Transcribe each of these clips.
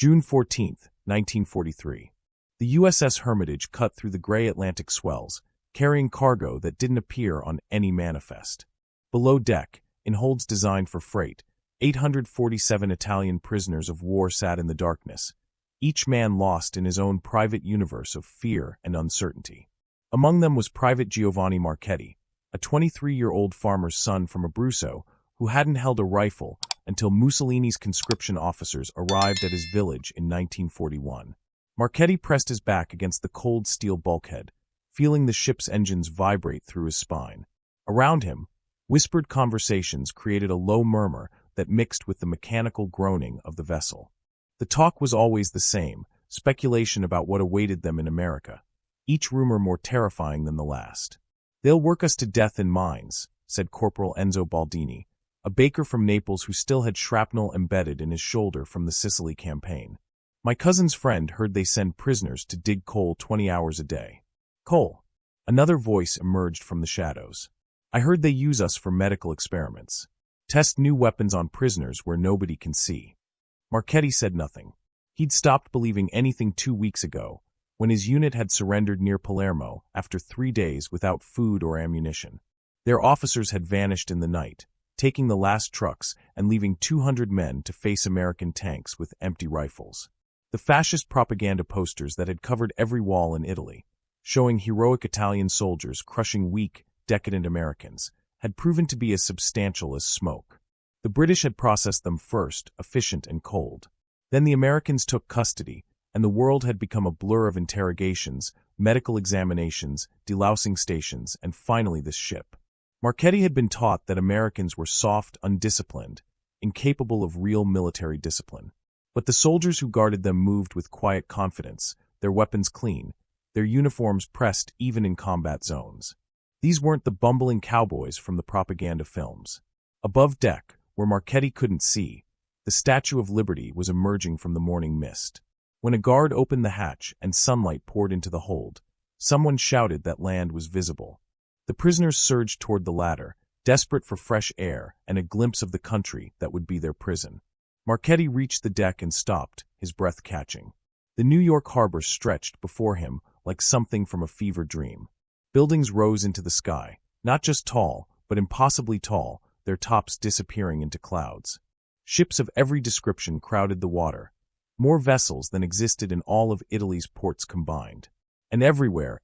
June 14, 1943. The USS Hermitage cut through the gray Atlantic swells, carrying cargo that didn't appear on any manifest. Below deck, in holds designed for freight, 847 Italian prisoners of war sat in the darkness, each man lost in his own private universe of fear and uncertainty. Among them was Private Giovanni Marchetti, a 23-year-old farmer's son from Abruzzo who hadn't held a rifle until Mussolini's conscription officers arrived at his village in 1941. Marchetti pressed his back against the cold steel bulkhead, feeling the ship's engines vibrate through his spine. Around him, whispered conversations created a low murmur that mixed with the mechanical groaning of the vessel. The talk was always the same, speculation about what awaited them in America, each rumor more terrifying than the last. "They'll work us to death in mines," said Corporal Enzo Baldini, a baker from Naples who still had shrapnel embedded in his shoulder from the Sicily campaign. "My cousin's friend heard they send prisoners to dig coal 20 hours a day." "Coal?" Another voice emerged from the shadows. "I heard they use us for medical experiments. Test new weapons on prisoners where nobody can see." Marchetti said nothing. He'd stopped believing anything 2 weeks ago, when his unit had surrendered near Palermo after 3 days without food or ammunition. Their officers had vanished in the night, taking the last trucks and leaving 200 men to face American tanks with empty rifles. The fascist propaganda posters that had covered every wall in Italy, showing heroic Italian soldiers crushing weak, decadent Americans, had proven to be as substantial as smoke. The British had processed them first, efficient and cold. Then the Americans took custody, and the world had become a blur of interrogations, medical examinations, delousing stations, and finally this ship. Marchetti had been taught that Americans were soft, undisciplined, incapable of real military discipline. But the soldiers who guarded them moved with quiet confidence, their weapons clean, their uniforms pressed even in combat zones. These weren't the bumbling cowboys from the propaganda films. Above deck, where Marchetti couldn't see, the Statue of Liberty was emerging from the morning mist. When a guard opened the hatch and sunlight poured into the hold, someone shouted that land was visible. The prisoners surged toward the ladder, desperate for fresh air and a glimpse of the country that would be their prison. Marchetti reached the deck and stopped, his breath catching. The New York harbor stretched before him like something from a fever dream. Buildings rose into the sky, not just tall, but impossibly tall, their tops disappearing into clouds. Ships of every description crowded the water, more vessels than existed in all of Italy's ports combined. And everywhere,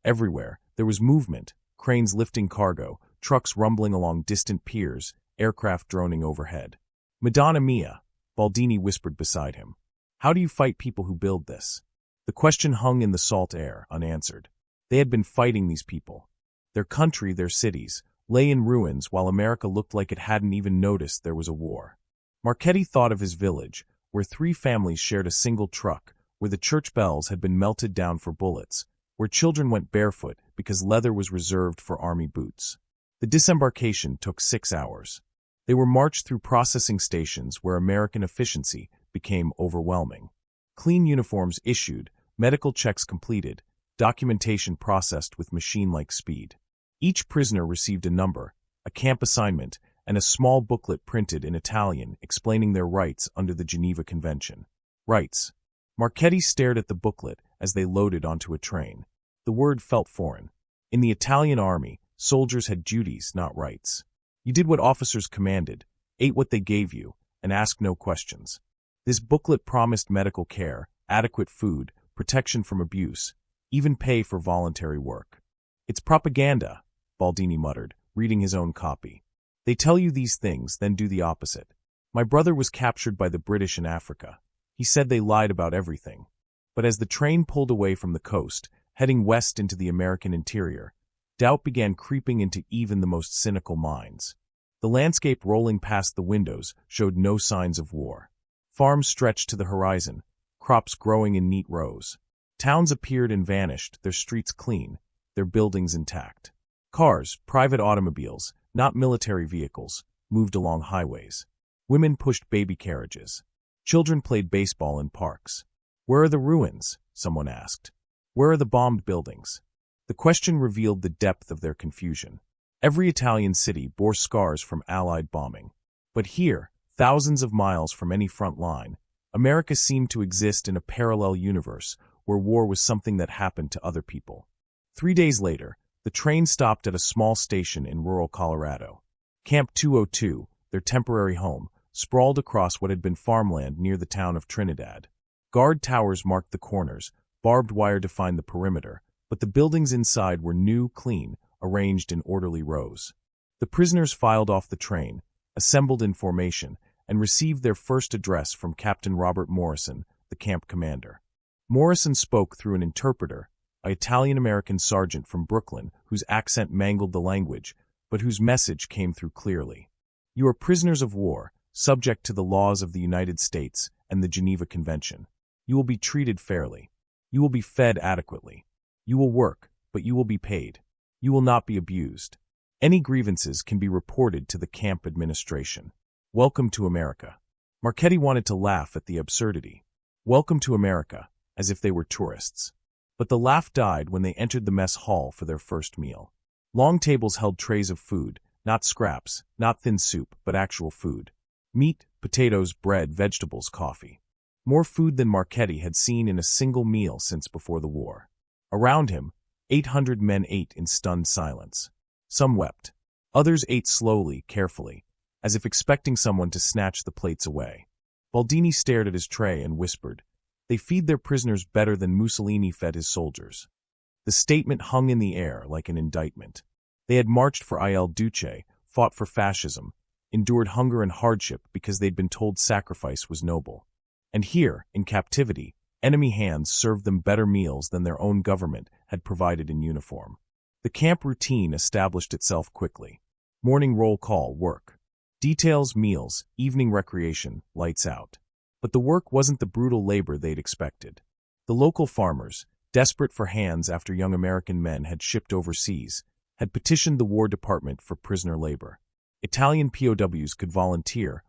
there was movement, cranes lifting cargo, trucks rumbling along distant piers, aircraft droning overhead. "Madonna mia," Baldini whispered beside him. "How do you fight people who build this?" The question hung in the salt air, unanswered. They had been fighting these people. Their country, their cities, lay in ruins while America looked like it hadn't even noticed there was a war. Marchetti thought of his village, where 3 families shared a single truck, where the church bells had been melted down for bullets, where children went barefoot because leather was reserved for army boots. The disembarkation took 6 hours. They were marched through processing stations where American efficiency became overwhelming. Clean uniforms issued, medical checks completed, documentation processed with machine-like speed. Each prisoner received a number, a camp assignment, and a small booklet printed in Italian explaining their rights under the Geneva Convention. Rights. Marchetti stared at the booklet as they loaded onto a train. The word felt foreign. In the Italian army, soldiers had duties, not rights. You did what officers commanded, ate what they gave you, and asked no questions. This booklet promised medical care, adequate food, protection from abuse, even pay for voluntary work. "It's propaganda," Baldini muttered, reading his own copy. "They tell you these things, then do the opposite. My brother was captured by the British in Africa. He said they lied about everything." But as the train pulled away from the coast, heading west into the American interior, doubt began creeping into even the most cynical minds. The landscape rolling past the windows showed no signs of war. Farms stretched to the horizon, crops growing in neat rows. Towns appeared and vanished, their streets clean, their buildings intact. Cars, private automobiles, not military vehicles, moved along highways. Women pushed baby carriages. Children played baseball in parks. "Where are the ruins?" someone asked. "Where are the bombed buildings?" The question revealed the depth of their confusion. Every Italian city bore scars from Allied bombing. But here, thousands of miles from any front line, America seemed to exist in a parallel universe where war was something that happened to other people. 3 days later, the train stopped at a small station in rural Colorado. Camp 202, their temporary home, sprawled across what had been farmland near the town of Trinidad. Guard towers marked the corners, barbed wire defined the perimeter, but the buildings inside were new, clean, arranged in orderly rows. The prisoners filed off the train, assembled in formation, and received their first address from Captain Robert Morrison, the camp commander. Morrison spoke through an interpreter, an Italian-American sergeant from Brooklyn whose accent mangled the language, but whose message came through clearly. You are prisoners of war, subject to the laws of the United States and the Geneva Convention. You will be treated fairly. You will be fed adequately. You will work, but you will be paid. You will not be abused. Any grievances can be reported to the camp administration. Welcome to America. Marchetti wanted to laugh at the absurdity. Welcome to America, as if they were tourists. But the laugh died when they entered the mess hall for their first meal. Long tables held trays of food, not scraps, not thin soup, but actual food. Meat, potatoes, bread, vegetables, coffee. More food than Marchetti had seen in a single meal since before the war. Around him, 800 men ate in stunned silence. Some wept. Others ate slowly, carefully, as if expecting someone to snatch the plates away. Baldini stared at his tray and whispered, "They feed their prisoners better than Mussolini fed his soldiers." The statement hung in the air like an indictment. They had marched for Il Duce, fought for fascism, endured hunger and hardship because they'd been told sacrifice was noble. And here, in captivity, enemy hands served them better meals than their own government had provided in uniform. The camp routine established itself quickly. Morning roll call, work. Details, meals, evening recreation, lights out. But the work wasn't the brutal labor they'd expected. The local farmers, desperate for hands after young American men had shipped overseas, had petitioned the War Department for prisoner labor. Italian POWs could volunteer,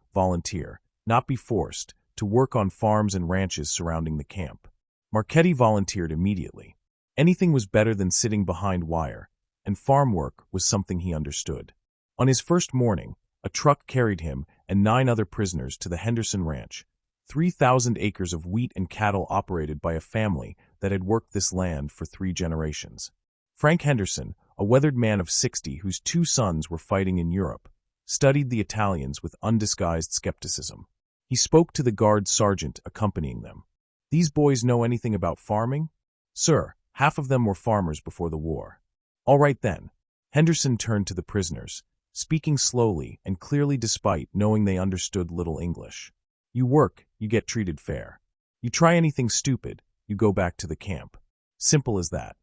not be forced, to work on farms and ranches surrounding the camp. Marchetti volunteered immediately. Anything was better than sitting behind wire, and farm work was something he understood. On his first morning, a truck carried him and 9 other prisoners to the Henderson Ranch, 3,000 acres of wheat and cattle operated by a family that had worked this land for 3 generations. Frank Henderson, a weathered man of 60 whose 2 sons were fighting in Europe, studied the Italians with undisguised skepticism. He spoke to the guard sergeant accompanying them. "These boys know anything about farming?" "Sir, half of them were farmers before the war." "All right then." Henderson turned to the prisoners, speaking slowly and clearly despite knowing they understood little English. "You work, you get treated fair. You try anything stupid, you go back to the camp. Simple as that."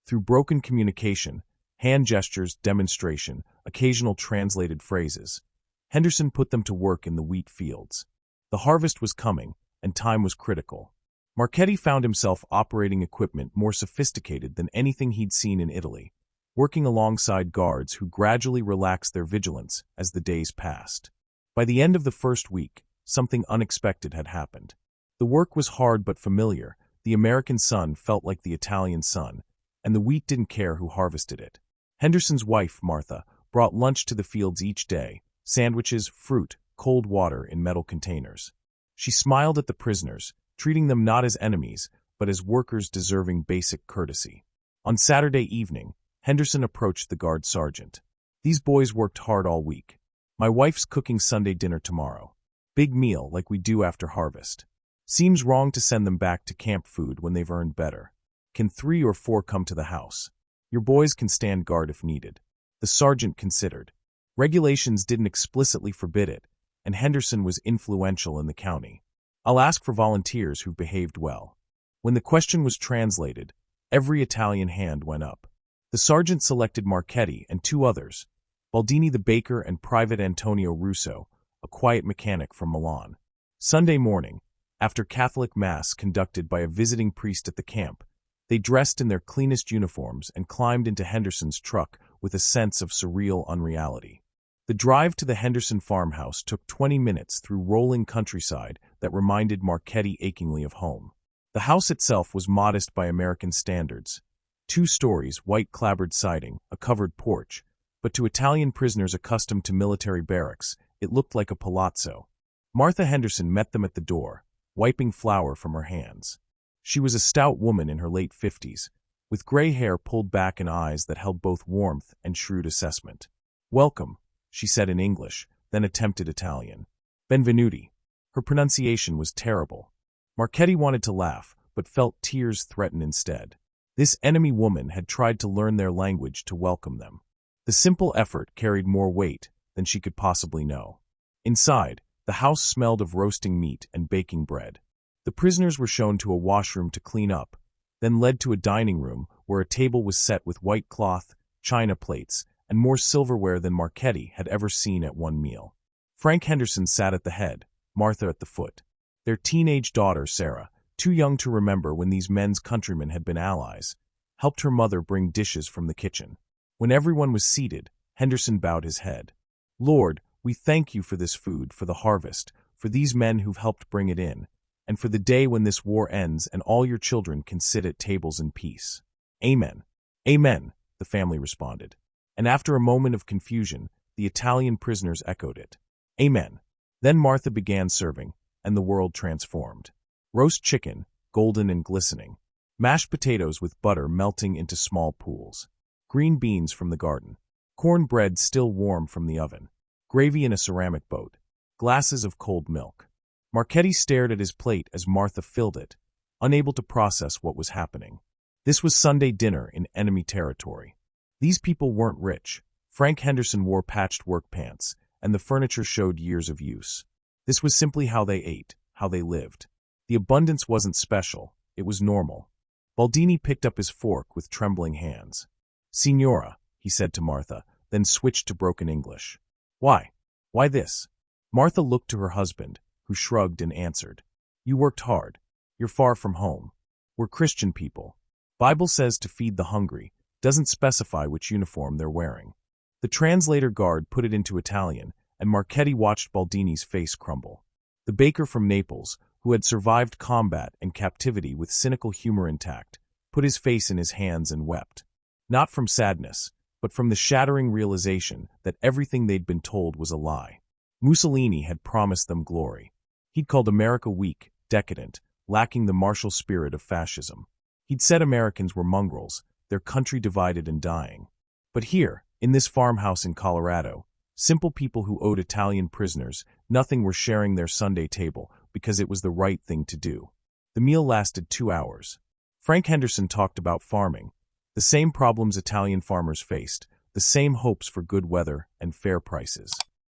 Through broken communication, hand gestures, demonstration, occasional translated phrases, Henderson put them to work in the wheat fields. The harvest was coming, and time was critical. Marchetti found himself operating equipment more sophisticated than anything he'd seen in Italy, working alongside guards who gradually relaxed their vigilance as the days passed. By the end of the first week, something unexpected had happened. The work was hard but familiar. The American sun felt like the Italian sun, and the wheat didn't care who harvested it. Henderson's wife, Martha, brought lunch to the fields each day, sandwiches, fruit, cold water in metal containers. She smiled at the prisoners, treating them not as enemies, but as workers deserving basic courtesy. On Saturday evening, Henderson approached the guard sergeant. "These boys worked hard all week. My wife's cooking Sunday dinner tomorrow. Big meal like we do after harvest. Seems wrong to send them back to camp food when they've earned better. Can 3 or 4 come to the house? Your boys can stand guard if needed." The sergeant considered. Regulations didn't explicitly forbid it, and Henderson was influential in the county. "I'll ask for volunteers who've behaved well." When the question was translated, every Italian hand went up. The sergeant selected Marchetti and 2 others, Baldini the baker and Private Antonio Russo, a quiet mechanic from Milan. Sunday morning, after Catholic Mass conducted by a visiting priest at the camp, they dressed in their cleanest uniforms and climbed into Henderson's truck with a sense of surreal unreality. The drive to the Henderson farmhouse took 20 minutes through rolling countryside that reminded Marchetti achingly of home. The house itself was modest by American standards. 2 stories, white clapboard siding, a covered porch, but to Italian prisoners accustomed to military barracks, it looked like a palazzo. Martha Henderson met them at the door, wiping flour from her hands. She was a stout woman in her late 50s, with gray hair pulled back and eyes that held both warmth and shrewd assessment. "Welcome," she said in English, then attempted Italian. "Benvenuti." Her pronunciation was terrible. Marchetti wanted to laugh, but felt tears threaten instead. This enemy woman had tried to learn their language to welcome them. The simple effort carried more weight than she could possibly know. Inside, the house smelled of roasting meat and baking bread. The prisoners were shown to a washroom to clean up, then led to a dining room where a table was set with white cloth, china plates, and more silverware than Marchetti had ever seen at one meal. Frank Henderson sat at the head, Martha at the foot. Their teenage daughter, Sarah, too young to remember when these men's countrymen had been allies, helped her mother bring dishes from the kitchen. When everyone was seated, Henderson bowed his head. "Lord, we thank you for this food, for the harvest, for these men who've helped bring it in, and for the day when this war ends and all your children can sit at tables in peace. Amen." "Amen," the family responded. And after a moment of confusion, the Italian prisoners echoed it. "Amen." Then Martha began serving, and the world transformed. Roast chicken, golden and glistening. Mashed potatoes with butter melting into small pools. Green beans from the garden. Corn bread still warm from the oven. Gravy in a ceramic boat. Glasses of cold milk. Marchetti stared at his plate as Martha filled it, unable to process what was happening. This was Sunday dinner in enemy territory. These people weren't rich. Frank Henderson wore patched work pants, and the furniture showed years of use. This was simply how they ate, how they lived. The abundance wasn't special, it was normal. Baldini picked up his fork with trembling hands. "Signora," he said to Martha, then switched to broken English. "Why? Why this?" Martha looked to her husband, who shrugged and answered. "You worked hard. You're far from home. We're Christian people. Bible says to feed the hungry, doesn't specify which uniform they're wearing." The translator guard put it into Italian, and Marchetti watched Baldini's face crumble. The baker from Naples, who had survived combat and captivity with cynical humor intact, put his face in his hands and wept. Not from sadness, but from the shattering realization that everything they'd been told was a lie. Mussolini had promised them glory. He'd called America weak, decadent, lacking the martial spirit of fascism. He'd said Americans were mongrels, their country divided and dying. But here, in this farmhouse in Colorado, simple people who owed Italian prisoners nothing were sharing their Sunday table because it was the right thing to do. The meal lasted 2 hours. Frank Henderson talked about farming, the same problems Italian farmers faced, the same hopes for good weather and fair prices.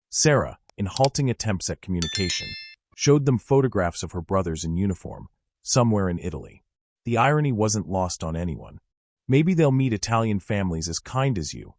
Sarah, in halting attempts at communication, showed them photographs of her brothers in uniform, somewhere in Italy. The irony wasn't lost on anyone. "Maybe they'll meet Italian families as kind as you,"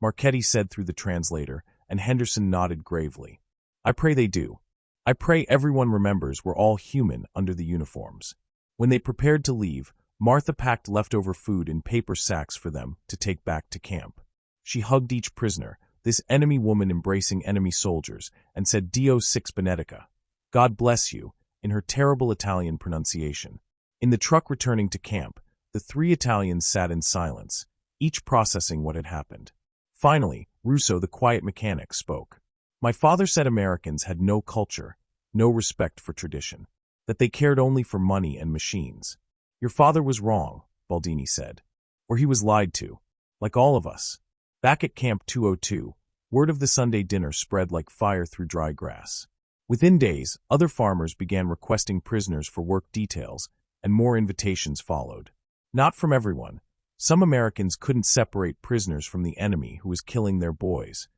Marchetti said through the translator, and Henderson nodded gravely. "I pray they do. I pray everyone remembers we're all human under the uniforms." When they prepared to leave, Martha packed leftover food in paper sacks for them to take back to camp. She hugged each prisoner, this enemy woman embracing enemy soldiers, and said Dio six benetica, God bless you, in her terrible Italian pronunciation. In the truck returning to camp, the 3 Italians sat in silence, each processing what had happened. Finally, Russo, the quiet mechanic, spoke. "My father said Americans had no culture, no respect for tradition, that they cared only for money and machines. Your father was wrong," Baldini said. "Or he was lied to, like all of us." Back at Camp 202, word of the Sunday dinner spread like fire through dry grass. Within days, other farmers began requesting prisoners for work details, and more invitations followed. Not from everyone. Some Americans couldn't separate prisoners from the enemy who was killing their boys,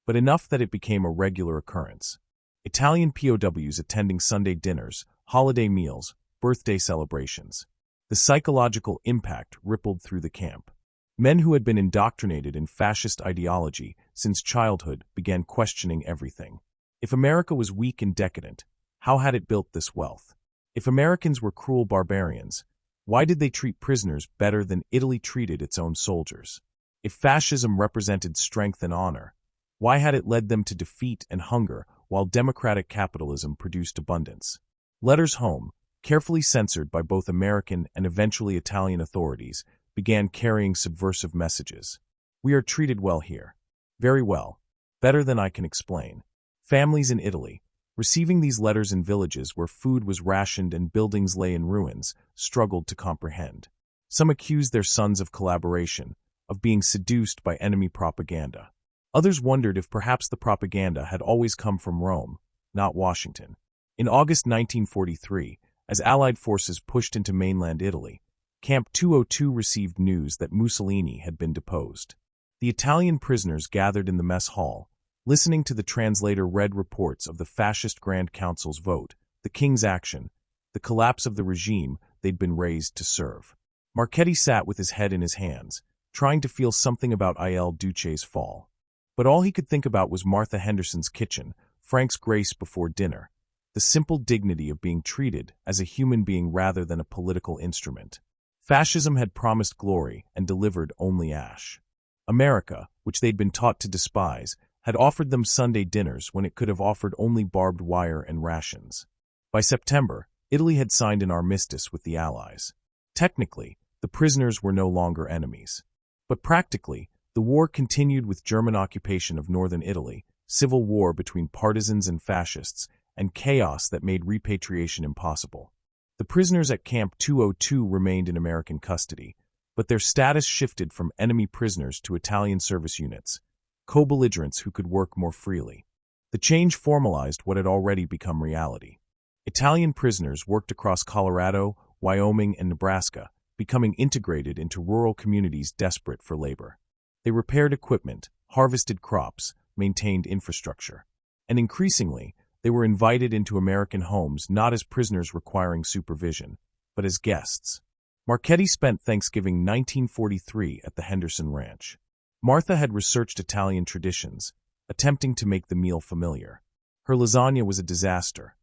but enough that it became a regular occurrence. Italian POWs attending Sunday dinners, holiday meals, birthday celebrations. The psychological impact rippled through the camp. Men who had been indoctrinated in fascist ideology since childhood began questioning everything. If America was weak and decadent, how had it built this wealth? If Americans were cruel barbarians, why did they treat prisoners better than Italy treated its own soldiers? If fascism represented strength and honor, why had it led them to defeat and hunger while democratic capitalism produced abundance? Letters home, carefully censored by both American and eventually Italian authorities, began carrying subversive messages. "We are treated well here. Very well. Better than I can explain. Families in Italy, receiving these letters in villages where food was rationed and buildings lay in ruins, struggled to comprehend. Some accused their sons of collaboration, of being seduced by enemy propaganda. Others wondered if perhaps the propaganda had always come from Rome, not Washington. In August 1943, as Allied forces pushed into mainland Italy, Camp 202 received news that Mussolini had been deposed. The Italian prisoners gathered in the mess hall, listening to the translator read reports of the fascist Grand Council's vote, the king's action, the collapse of the regime they'd been raised to serve. Marchetti sat with his head in his hands, trying to feel something about Il Duce's fall. But all he could think about was Martha Henderson's kitchen, Frank's grace before dinner, the simple dignity of being treated as a human being rather than a political instrument. Fascism had promised glory and delivered only ash. America, which they'd been taught to despise, had offered them Sunday dinners when it could have offered only barbed wire and rations. By September, Italy had signed an armistice with the Allies. Technically, the prisoners were no longer enemies. But practically, the war continued with German occupation of northern Italy, civil war between partisans and fascists, and chaos that made repatriation impossible. The prisoners at Camp 202 remained in American custody, but their status shifted from enemy prisoners to Italian service units, co-belligerents who could work more freely. The change formalized what had already become reality. Italian prisoners worked across Colorado, Wyoming, and Nebraska, becoming integrated into rural communities desperate for labor. They repaired equipment, harvested crops, maintained infrastructure. And increasingly, they were invited into American homes not as prisoners requiring supervision, but as guests. Marchetti spent Thanksgiving 1943 at the Henderson Ranch. Martha had researched Italian traditions, attempting to make the meal familiar. Her lasagna was a disaster.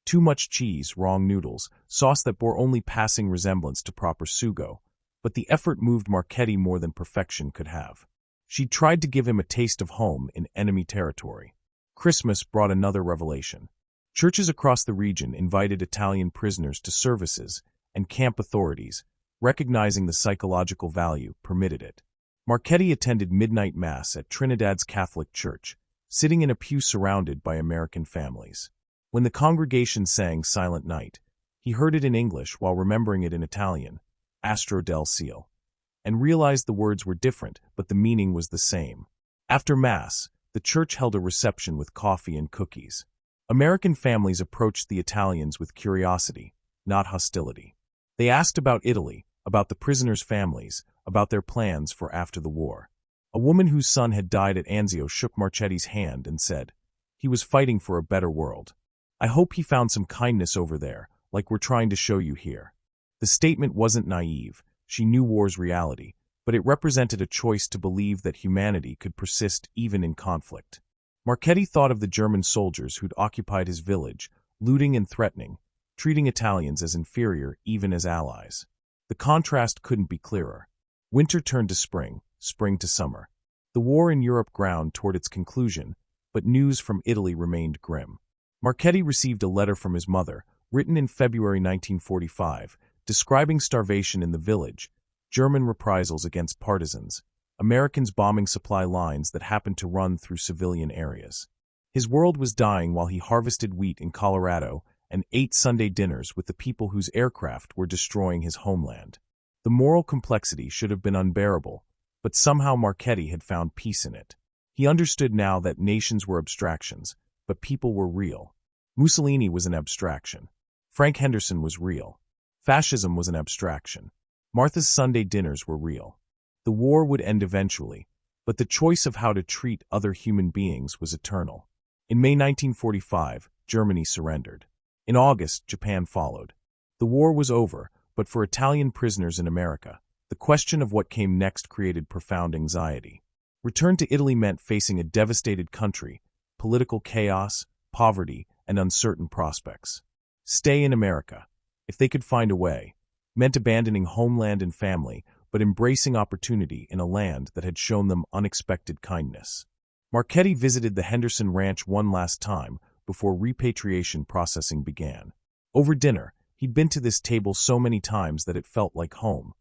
Too much cheese, wrong noodles, sauce that bore only passing resemblance to proper sugo, but the effort moved Marchetti more than perfection could have. She tried to give him a taste of home in enemy territory. Christmas brought another revelation. Churches across the region invited Italian prisoners to services, and camp authorities, recognizing the psychological value, permitted it. Marchetti attended midnight mass at Trinidad's Catholic Church, sitting in a pew surrounded by American families. When the congregation sang Silent Night, he heard it in English while remembering it in Italian, Astro del Cielo, and realized the words were different, but the meaning was the same. After Mass, the church held a reception with coffee and cookies. American families approached the Italians with curiosity, not hostility. They asked about Italy, about the prisoners' families, about their plans for after the war. A woman whose son had died at Anzio shook Marchetti's hand and said, "He was fighting for a better world. I hope he found some kindness over there, like we're trying to show you here." The statement wasn't naive. She knew war's reality, but it represented a choice to believe that humanity could persist even in conflict. Marchetti thought of the German soldiers who'd occupied his village, looting and threatening, treating Italians as inferior even as allies. The contrast couldn't be clearer. Winter turned to spring, spring to summer. The war in Europe ground toward its conclusion, but news from Italy remained grim. Marchetti received a letter from his mother, written in February 1945, describing starvation in the village, German reprisals against partisans, Americans bombing supply lines that happened to run through civilian areas. His world was dying while he harvested wheat in Colorado and ate Sunday dinners with the people whose aircraft were destroying his homeland. The moral complexity should have been unbearable, but somehow Marchetti had found peace in it. He understood now that nations were abstractions, but people were real. Mussolini was an abstraction. Frank Henderson was real. Fascism was an abstraction. Martha's Sunday dinners were real. The war would end eventually, but the choice of how to treat other human beings was eternal. In May 1945, Germany surrendered. In August, Japan followed. The war was over, but for Italian prisoners in America, the question of what came next created profound anxiety. Return to Italy meant facing a devastated country, political chaos, poverty, and uncertain prospects. Stay in America, if they could find a way, meant abandoning homeland and family, but embracing opportunity in a land that had shown them unexpected kindness. Marchetti visited the Henderson Ranch one last time before repatriation processing began. Over dinner, he'd been to this table so many times that it felt like home.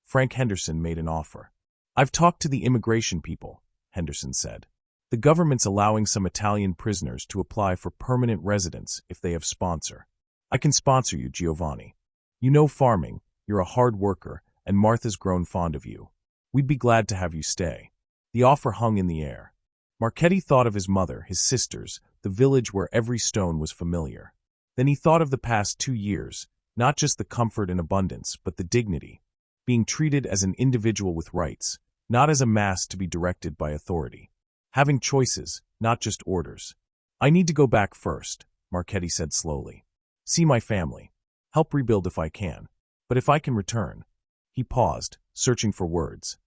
Frank Henderson made an offer. "I've talked to the immigration people," Henderson said. The government's allowing some Italian prisoners to apply for permanent residence if they have sponsor. I can sponsor you, Giovanni. You know farming, you're a hard worker, and Martha's grown fond of you. We'd be glad to have you stay. The offer hung in the air. Marchetti thought of his mother, his sisters, the village where every stone was familiar. Then he thought of the past 2 years, not just the comfort and abundance, but the dignity. Being treated as an individual with rights, not as a mass to be directed by authority. Having choices, not just orders. I need to go back first, Marchetti said slowly. See my family. Help rebuild if I can. But if I can return. He paused, searching for words.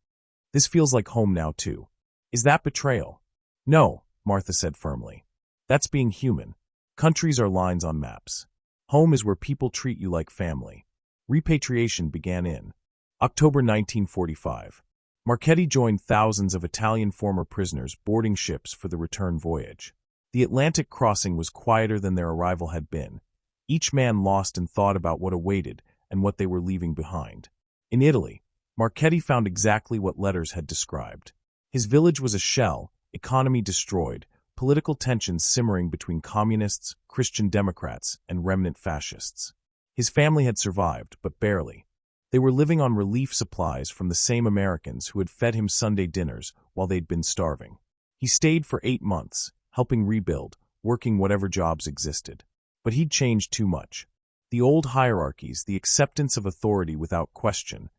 This feels like home now too. Is that betrayal? No, Martha said firmly. That's being human. Countries are lines on maps. Home is where people treat you like family. Repatriation began in October 1945. Marchetti joined thousands of Italian former prisoners boarding ships for the return voyage. The Atlantic crossing was quieter than their arrival had been. Each man lost in thought about what awaited and what they were leaving behind. In Italy, Marchetti found exactly what letters had described. His village was a shell, economy destroyed, political tensions simmering between communists, Christian Democrats, and remnant fascists. His family had survived, but barely. They were living on relief supplies from the same Americans who had fed him Sunday dinners while they'd been starving. He stayed for 8 months, helping rebuild, working whatever jobs existed. But he'd changed too much. The old hierarchies, the acceptance of authority without question,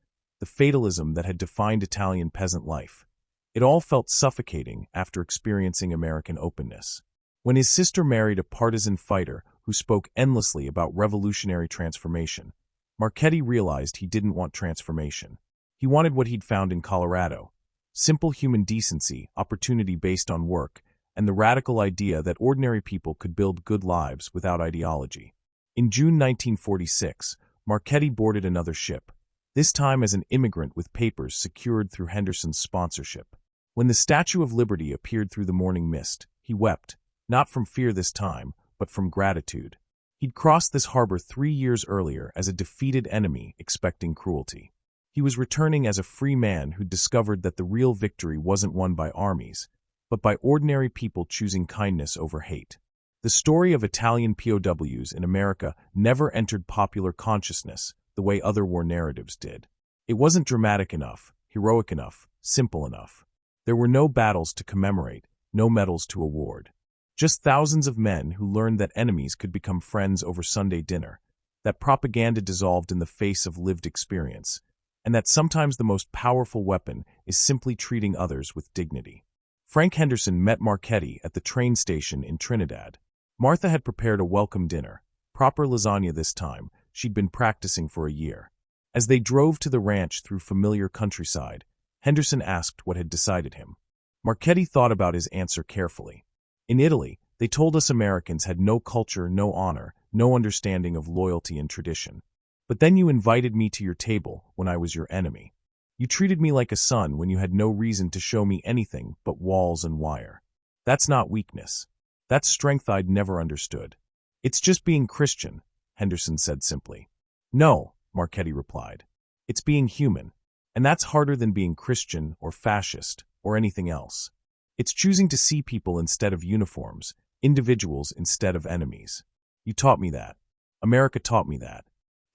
the fatalism that had defined Italian peasant life. It all felt suffocating after experiencing American openness. When his sister married a partisan fighter who spoke endlessly about revolutionary transformation, Marchetti realized he didn't want transformation. He wanted what he'd found in Colorado: simple human decency, opportunity based on work, and the radical idea that ordinary people could build good lives without ideology. In June 1946, Marchetti boarded another ship, this time as an immigrant with papers secured through Henderson's sponsorship. When the Statue of Liberty appeared through the morning mist, he wept, not from fear this time, but from gratitude. He'd crossed this harbor 3 years earlier as a defeated enemy expecting cruelty. He was returning as a free man who'd discovered that the real victory wasn't won by armies, but by ordinary people choosing kindness over hate. The story of Italian POWs in America never entered popular consciousness the way other war narratives did. It wasn't dramatic enough, heroic enough, simple enough. There were no battles to commemorate, no medals to award. Just thousands of men who learned that enemies could become friends over Sunday dinner, that propaganda dissolved in the face of lived experience, and that sometimes the most powerful weapon is simply treating others with dignity. Frank Henderson met Marchetti at the train station in Trinidad. Martha had prepared a welcome dinner, proper lasagna this time. She'd been practicing for a year. As they drove to the ranch through familiar countryside, Henderson asked what had decided him. Marchetti thought about his answer carefully. In Italy, they told us Americans had no culture, no honor, no understanding of loyalty and tradition. But then you invited me to your table when I was your enemy. You treated me like a son when you had no reason to show me anything but walls and wire. That's not weakness. That's strength I'd never understood. It's just being Christian, Henderson said simply. No, Marchetti replied. It's being human. And that's harder than being Christian or fascist or anything else. It's choosing to see people instead of uniforms, individuals instead of enemies. You taught me that. America taught me that.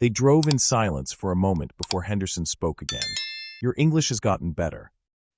They drove in silence for a moment before Henderson spoke again. Your English has gotten better.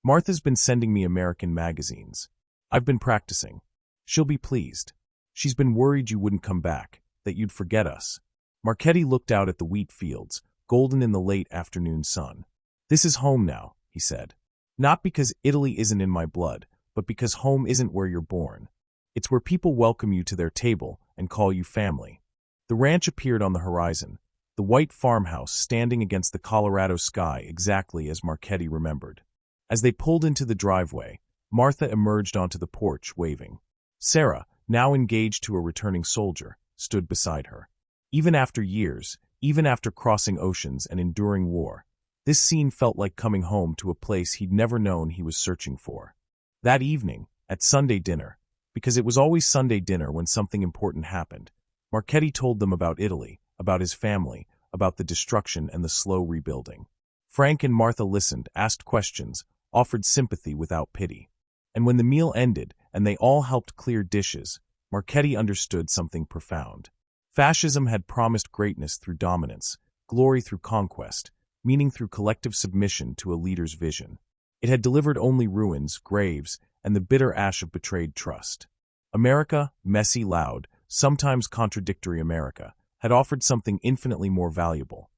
Martha's been sending me American magazines. I've been practicing. She'll be pleased. She's been worried you wouldn't come back, that you'd forget us. Marchetti looked out at the wheat fields, golden in the late afternoon sun. This is home now, he said. Not because Italy isn't in my blood, but because home isn't where you're born. It's where people welcome you to their table and call you family. The ranch appeared on the horizon, the white farmhouse standing against the Colorado sky exactly as Marchetti remembered. As they pulled into the driveway, Martha emerged onto the porch, waving. Sarah, now engaged to a returning soldier, stood beside her. Even after years, even after crossing oceans and enduring war, this scene felt like coming home to a place he'd never known he was searching for. That evening, at Sunday dinner, because it was always Sunday dinner when something important happened, Marchetti told them about Italy, about his family, about the destruction and the slow rebuilding. Frank and Martha listened, asked questions, offered sympathy without pity. And when the meal ended and they all helped clear dishes, Marchetti understood something profound. Fascism had promised greatness through dominance, glory through conquest, meaning through collective submission to a leader's vision. It had delivered only ruins, graves, and the bitter ash of betrayed trust. America, messy, loud, sometimes contradictory America, had offered something infinitely more valuable: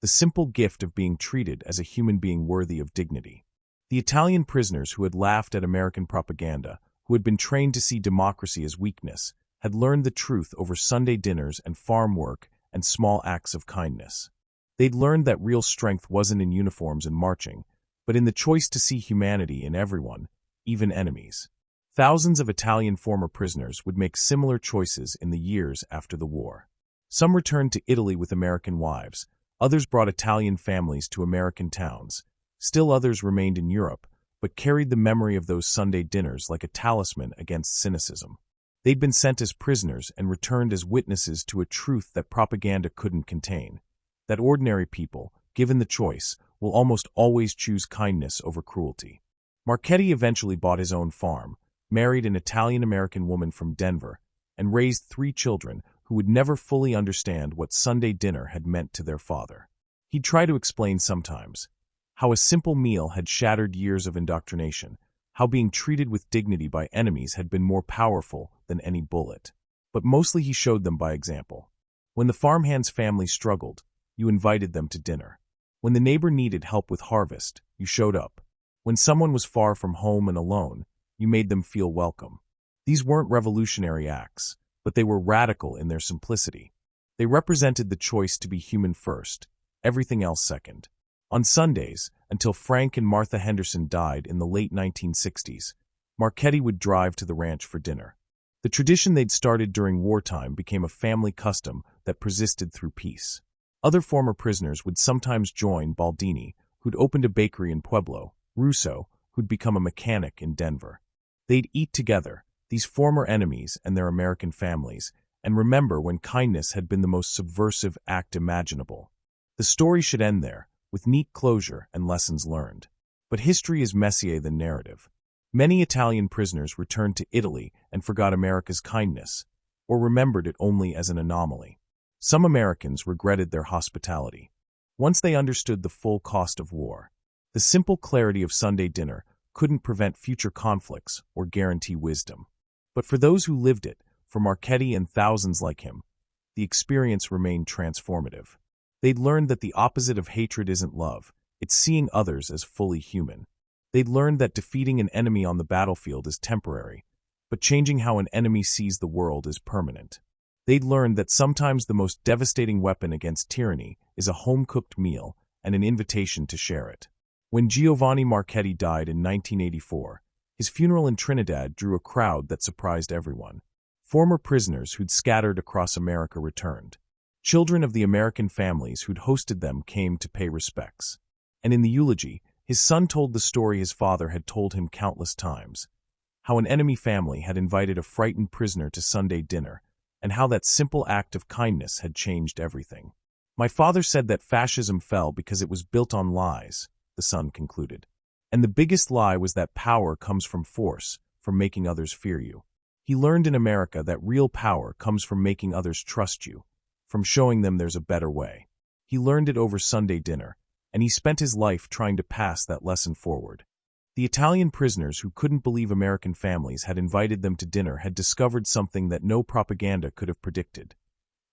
the simple gift of being treated as a human being worthy of dignity. The Italian prisoners who had laughed at American propaganda, who had been trained to see democracy as weakness, had learned the truth over Sunday dinners and farm work and small acts of kindness. They'd learned that real strength wasn't in uniforms and marching, but in the choice to see humanity in everyone, even enemies. Thousands of Italian former prisoners would make similar choices in the years after the war. Some returned to Italy with American wives, others brought Italian families to American towns. Still others remained in Europe, but carried the memory of those Sunday dinners like a talisman against cynicism. They'd been sent as prisoners and returned as witnesses to a truth that propaganda couldn't contain: that ordinary people, given the choice, will almost always choose kindness over cruelty. Marchetti eventually bought his own farm, married an Italian-American woman from Denver, and raised 3 children who would never fully understand what Sunday dinner had meant to their father. He'd try to explain sometimes how a simple meal had shattered years of indoctrination, how being treated with dignity by enemies had been more powerful than any bullet. But mostly he showed them by example. When the farmhand's family struggled, you invited them to dinner. When the neighbor needed help with harvest, you showed up. When someone was far from home and alone, you made them feel welcome. These weren't revolutionary acts, but they were radical in their simplicity. They represented the choice to be human first, everything else second. On Sundays, until Frank and Martha Henderson died in the late 1960s, Marchetti would drive to the ranch for dinner. The tradition they'd started during wartime became a family custom that persisted through peace. Other former prisoners would sometimes join Baldini, who'd opened a bakery in Pueblo, Russo, who'd become a mechanic in Denver. They'd eat together, these former enemies and their American families, and remember when kindness had been the most subversive act imaginable. The story should end there, with neat closure and lessons learned. But history is messier than narrative. Many Italian prisoners returned to Italy and forgot America's kindness, or remembered it only as an anomaly. Some Americans regretted their hospitality. Once they understood the full cost of war, the simple clarity of Sunday dinner couldn't prevent future conflicts or guarantee wisdom. But for those who lived it, for Marchetti and thousands like him, the experience remained transformative. They'd learned that the opposite of hatred isn't love, it's seeing others as fully human. They'd learned that defeating an enemy on the battlefield is temporary, but changing how an enemy sees the world is permanent. They'd learned that sometimes the most devastating weapon against tyranny is a home-cooked meal and an invitation to share it. When Giovanni Marchetti died in 1984, his funeral in Trinidad drew a crowd that surprised everyone. Former prisoners who'd scattered across America returned. Children of the American families who'd hosted them came to pay respects. And in the eulogy, his son told the story his father had told him countless times: how an enemy family had invited a frightened prisoner to Sunday dinner, and how that simple act of kindness had changed everything. "My father said that fascism fell because it was built on lies," the son concluded. "And the biggest lie was that power comes from force, from making others fear you. He learned in America that real power comes from making others trust you, from showing them there's a better way. He learned it over Sunday dinner, and he spent his life trying to pass that lesson forward." The Italian prisoners who couldn't believe American families had invited them to dinner had discovered something that no propaganda could have predicted: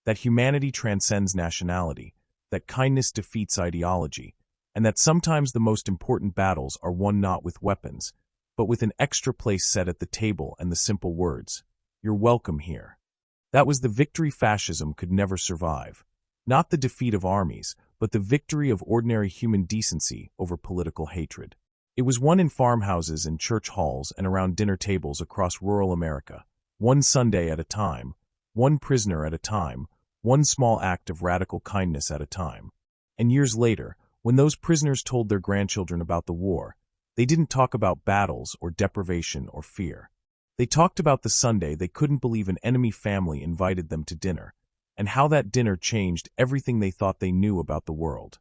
that humanity transcends nationality, that kindness defeats ideology, and that sometimes the most important battles are won not with weapons, but with an extra place set at the table and the simple words, "You're welcome here." That was the victory fascism could never survive. Not the defeat of armies, but the victory of ordinary human decency over political hatred. It was won in farmhouses and church halls and around dinner tables across rural America, one Sunday at a time, one prisoner at a time, one small act of radical kindness at a time. And years later, when those prisoners told their grandchildren about the war, they didn't talk about battles or deprivation or fear. They talked about the Sunday they couldn't believe an enemy family invited them to dinner, and how that dinner changed everything they thought they knew about the world.